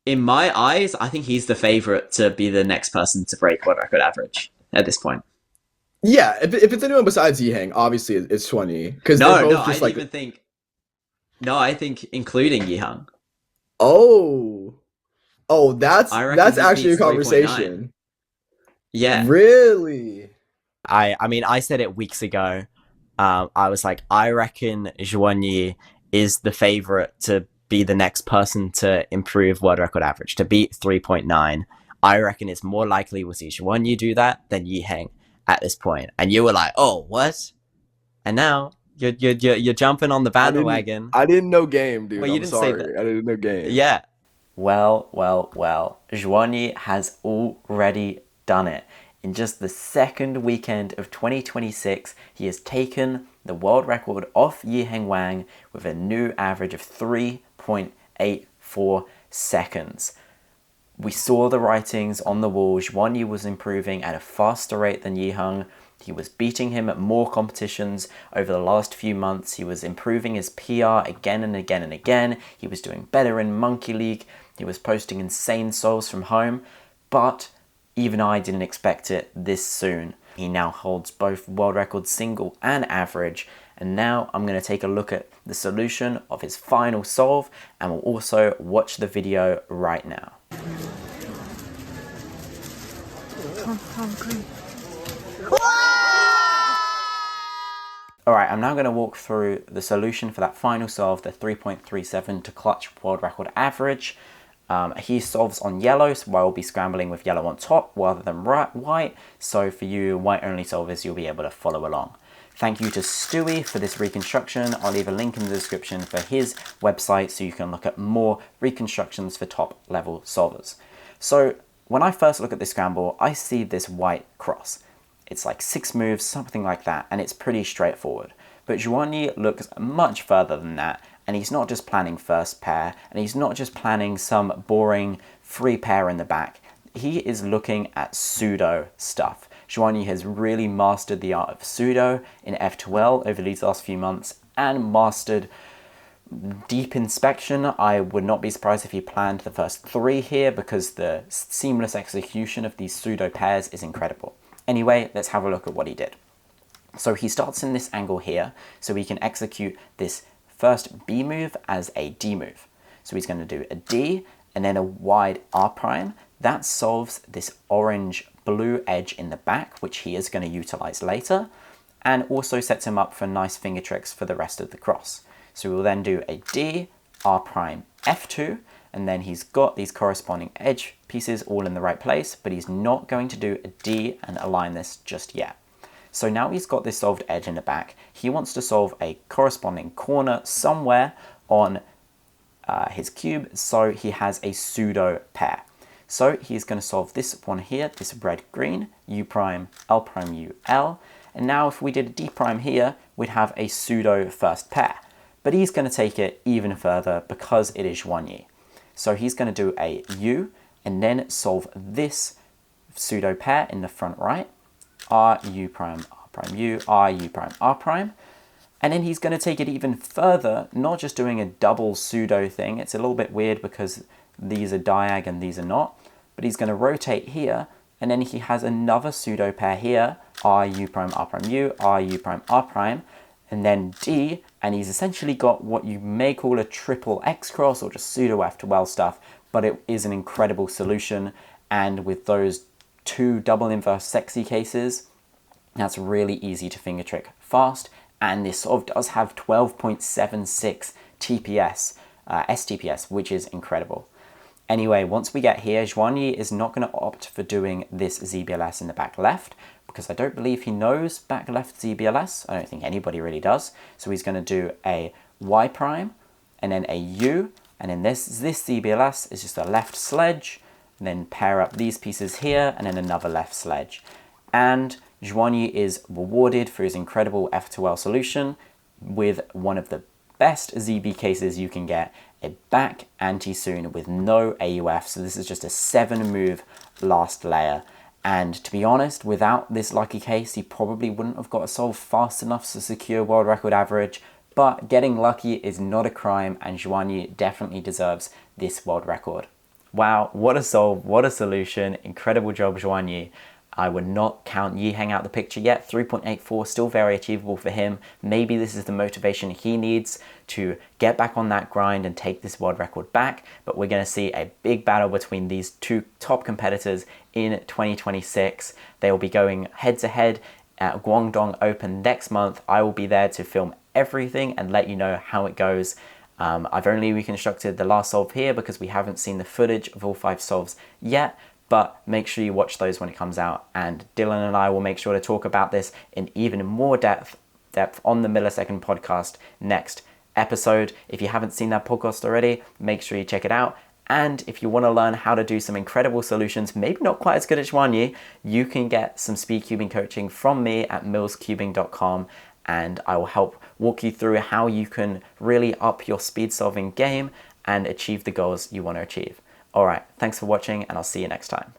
in my eyes, I think he's the favorite to be the next person to break world record average at this point. Yeah, if it's anyone besides Yihang, obviously it's Xuanyi because they're No, no, both I just didn't like, even think. No, I think including Yihang. oh, oh, I reckon that's he actually a beats 3.9. conversation. Yeah. Really? I mean, I said it weeks ago. I was like, I reckon Xuanyi is the favorite to be the next person to improve world record average, to beat 3.9. I reckon it's more likely we'll see Xuanyi do that than Yiheng at this point. And you were like, oh, what? And now you're jumping on the I didn't bandwagon. I didn't know game, Well, dude. you I'm didn't say that. sorry. I didn't know game. Yeah. Well. Xuanyi has already done it. In just the second weekend of 2026, he has taken the world record off Yiheng Wang with a new average of 3.84 seconds. We saw the writings on the wall. Xuanyi was improving at a faster rate than Yiheng. He was beating him at more competitions over the last few months. He was improving his PR again and again and again. He was doing better in Monkey League. He was posting insane souls from home. But even I didn't expect it this soon. He now holds both world records single and average. And now I'm going to take a look at the solution of his final solve, and we'll also watch the video right now. Alright, I'm now going to walk through the solution for that final solve, the 3.37 to clutch world record average. He solves on yellow, so I will be scrambling with yellow on top rather than white. So for you white only solvers, you'll be able to follow along. Thank you to Stewie for this reconstruction. I'll leave a link in the description for his website so you can look at more reconstructions for top level solvers. So when I first look at this scramble, I see this white cross. It's like 6 moves, something like that, and it's pretty straightforward. But Xuanyi looks much further than that, and he's not just planning first pair, and he's not just planning some boring free pair in the back. He is looking at pseudo stuff. Xuanyi has really mastered the art of pseudo in F2L over these last few months, and mastered deep inspection. I would not be surprised if he planned the first 3 here, because the seamless execution of these pseudo pairs is incredible. Anyway, let's have a look at what he did. So he starts in this angle here, so we can execute this first B move as a D move. So he's going to do a D and then a wide R prime. That solves this orange blue edge in the back, which he is going to utilize later, and also sets him up for nice finger tricks for the rest of the cross. So we'll then do a D, R prime, F2, and then he's got these corresponding edge pieces all in the right place, but he's not going to do a D and align this just yet. So now he's got this solved edge in the back. He wants to solve a corresponding corner somewhere on his cube, so he has a pseudo pair. So he's going to solve this one here, this red-green, U prime, L prime, U, L. And now if we did a D prime here, we'd have a pseudo first pair. But he's going to take it even further because it is Xuanyi. So he's going to do a U and then solve this pseudo pair in the front right. R, U prime, R prime, U, R, U prime, R prime. And then he's going to take it even further, not just doing a double pseudo thing. It's a little bit weird because these are diag and these are not. But he's going to rotate here, and then he has another pseudo pair here, R, U prime, R prime, U, R, U prime, R prime, and then D, and he's essentially got what you may call a triple X cross or just pseudo F2L stuff, but it is an incredible solution. And with those 2 double inverse sexy cases, that's really easy to finger trick fast, and this sort of does have 12.76 TPS, STPS, which is incredible. Anyway, once we get here, Xuanyi is not going to opt for doing this ZBLS in the back left, because I don't believe he knows back left ZBLS. I don't think anybody really does. So he's going to do a Y prime, and then a U, and then this ZBLS is just a left sledge, and then pair up these pieces here, and then another left sledge. And Xuanyi is rewarded for his incredible F2L solution with one of the best ZB cases you can get, a back anti-soon with no AUF. So this is just a 7 move last layer. And to be honest, without this lucky case, he probably wouldn't have got a solve fast enough to secure world record average. But getting lucky is not a crime, and Xuanyi definitely deserves this world record. Wow, what a solve, what a solution. Incredible job, Xuanyi. I would not count Yi Heng out the picture yet. 3.84, still very achievable for him. Maybe this is the motivation he needs to get back on that grind and take this world record back. But we're going to see a big battle between these two top competitors in 2026. They will be going head to head at Guangdong Open next month. I will be there to film everything and let you know how it goes. I've only reconstructed the last solve here because we haven't seen the footage of all 5 solves yet. But make sure you watch those when it comes out, and Dylan and I will make sure to talk about this in even more depth on the Millisecond podcast next episode. If you haven't seen that podcast already, make sure you check it out. And if you want to learn how to do some incredible solutions, maybe not quite as good as Xuanyi, you can get some speed cubing coaching from me at millscubing.com, and I will help walk you through how you can really up your speed solving game and achieve the goals you want to achieve. All right, thanks for watching, and I'll see you next time.